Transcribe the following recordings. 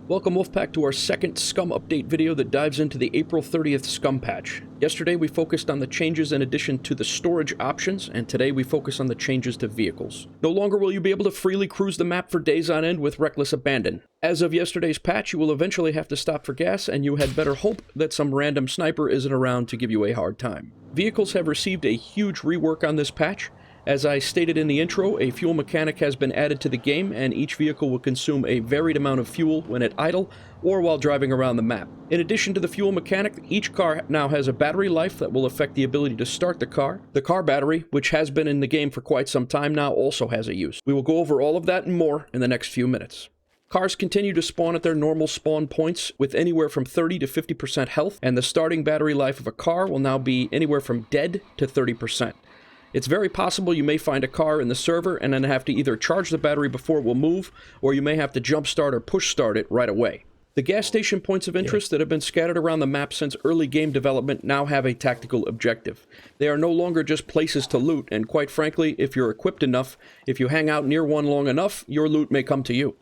Welcome Wolfpack to our second SCUM update video that dives into the April 30th SCUM patch. Yesterday we focused on the changes in addition to the storage options, and today we focus on the changes to vehicles. No longer will you be able to freely cruise the map for days on end with reckless abandon. As of yesterday's patch, you will eventually have to stop for gas, and you had better hope that some random sniper isn't around to give you a hard time. Vehicles have received a huge rework on this patch. As I stated in the intro, a fuel mechanic has been added to the game, and each vehicle will consume a varied amount of fuel when at idle or while driving around the map. In addition to the fuel mechanic, each car now has a battery life that will affect the ability to start the car. The car battery, which has been in the game for quite some time now, also has a use. We will go over all of that and more in the next few minutes. Cars continue to spawn at their normal spawn points with anywhere from 30 to 50% health, and the starting battery life of a car will now be anywhere from dead to 30%. It's very possible you may find a car in the server and then have to either charge the battery before it will move, or you may have to jump start or push start it right away. The gas station points of interest that have been scattered around the map since early game development now have a tactical objective. They are no longer just places to loot, and quite frankly, if you're equipped enough, if you hang out near one long enough, your loot may come to you.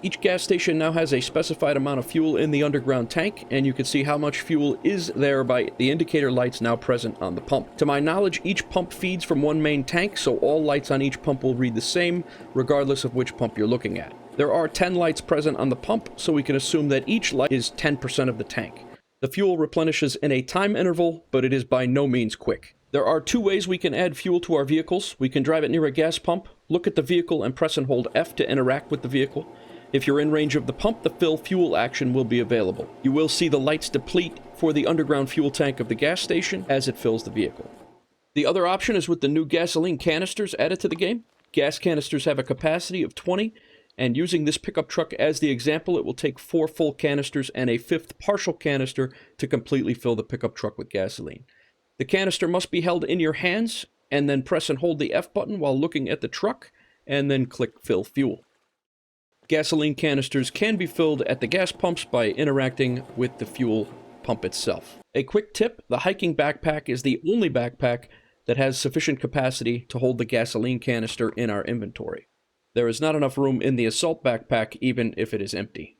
Each gas station now has a specified amount of fuel in the underground tank, and you can see how much fuel is there by the indicator lights now present on the pump. To my knowledge, each pump feeds from one main tank, so all lights on each pump will read the same, regardless of which pump you're looking at. There are 10 lights present on the pump, so we can assume that each light is 10% of the tank. The fuel replenishes in a time interval, but it is by no means quick. There are two ways we can add fuel to our vehicles. We can drive it near a gas pump, look at the vehicle, and press and hold F to interact with the vehicle. If you're in range of the pump, the fill fuel action will be available. You will see the lights deplete for the underground fuel tank of the gas station as it fills the vehicle. The other option is with the new gasoline canisters added to the game. Gas canisters have a capacity of 20, and using this pickup truck as the example, it will take 4 full canisters and a 5th partial canister to completely fill the pickup truck with gasoline. The canister must be held in your hands, and then press and hold the F button while looking at the truck, and then click Fill Fuel. Gasoline canisters can be filled at the gas pumps by interacting with the fuel pump itself. A quick tip, the hiking backpack is the only backpack that has sufficient capacity to hold the gasoline canister in our inventory. There is not enough room in the assault backpack even if it is empty.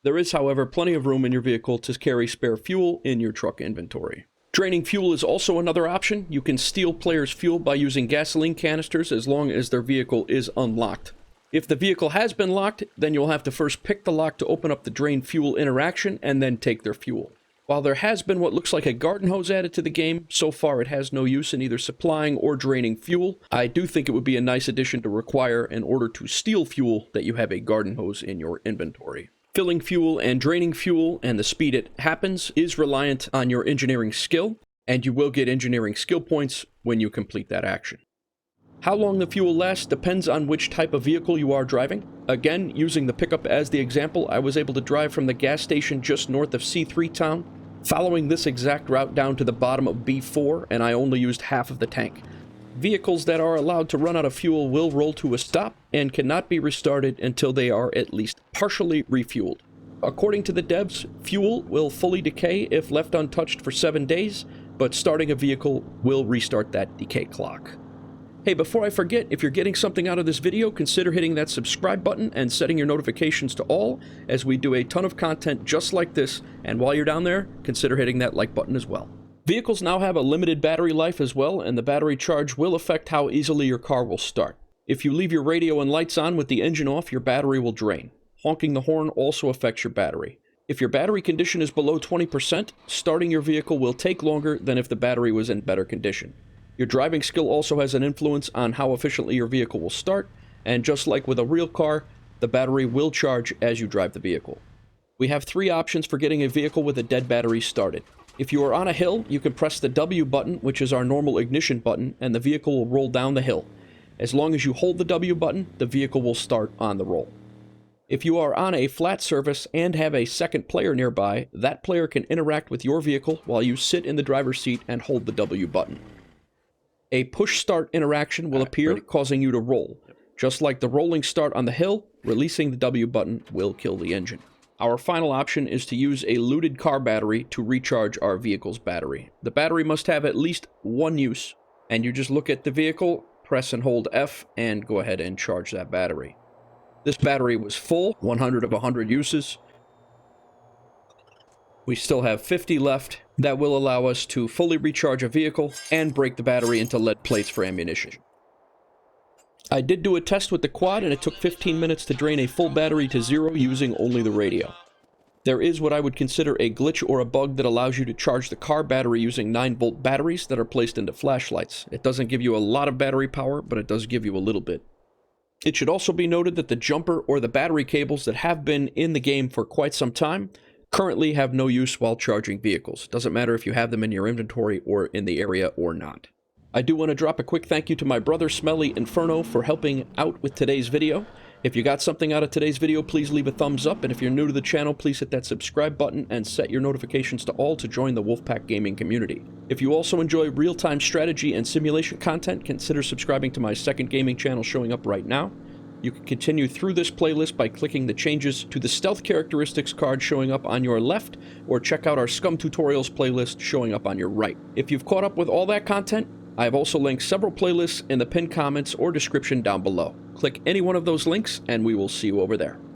There is, however, plenty of room in your vehicle to carry spare fuel in your truck inventory. Draining fuel is also another option. You can steal players' fuel by using gasoline canisters as long as their vehicle is unlocked. If the vehicle has been locked, then you'll have to first pick the lock to open up the drain fuel interaction and then take their fuel. While there has been what looks like a garden hose added to the game, so far it has no use in either supplying or draining fuel. I do think it would be a nice addition to require in order to steal fuel that you have a garden hose in your inventory. Filling fuel and draining fuel and the speed it happens is reliant on your engineering skill, and you will get engineering skill points when you complete that action. How long the fuel lasts depends on which type of vehicle you are driving. Again, using the pickup as the example, I was able to drive from the gas station just north of C3 Town, following this exact route down to the bottom of B4, and I only used half of the tank. Vehicles that are allowed to run out of fuel will roll to a stop and cannot be restarted until they are at least partially refueled. According to the devs, fuel will fully decay if left untouched for 7 days, but starting a vehicle will restart that decay clock. Hey, before I forget, if you're getting something out of this video, consider hitting that subscribe button and setting your notifications to all, as we do a ton of content just like this, and while you're down there, consider hitting that like button as well. Vehicles now have a limited battery life as well, and the battery charge will affect how easily your car will start. If you leave your radio and lights on with the engine off, your battery will drain. Honking the horn also affects your battery. If your battery condition is below 20%, starting your vehicle will take longer than if the battery was in better condition. Your driving skill also has an influence on how efficiently your vehicle will start, and just like with a real car, the battery will charge as you drive the vehicle. We have 3 options for getting a vehicle with a dead battery started. If you are on a hill, you can press the W button, which is our normal ignition button, and the vehicle will roll down the hill. As long as you hold the W button, the vehicle will start on the roll. If you are on a flat surface and have a second player nearby, that player can interact with your vehicle while you sit in the driver's seat and hold the W button. A push start interaction will appear, causing you to roll. Just like the rolling start on the hill, releasing the W button will kill the engine. Our final option is to use a looted car battery to recharge our vehicle's battery. The battery must have at least one use, and you just look at the vehicle, press and hold F, and go ahead and charge that battery. This battery was full, 100 of 100 uses. We still have 50 left. That will allow us to fully recharge a vehicle and break the battery into lead plates for ammunition. I did do a test with the quad, and it took 15 minutes to drain a full battery to 0 using only the radio. There is what I would consider a glitch or a bug that allows you to charge the car battery using 9-volt batteries that are placed into flashlights. It doesn't give you a lot of battery power, but it does give you a little bit. It should also be noted that the jumper or the battery cables that have been in the game for quite some time currently have no use while charging vehicles. Doesn't matter if you have them in your inventory or in the area or not. I do want to drop a quick thank you to my brother Smelly Inferno for helping out with today's video. If you got something out of today's video, please leave a thumbs up, and if you're new to the channel, please hit that subscribe button and set your notifications to all to join the Wolfpack Gaming community. If you also enjoy real-time strategy and simulation content, consider subscribing to my second gaming channel showing up right now. You can continue through this playlist by clicking the changes to the stealth characteristics card showing up on your left, or check out our SCUM tutorials playlist showing up on your right. If you've caught up with all that content, I have also linked several playlists in the pinned comments or description down below. Click any one of those links, and we will see you over there.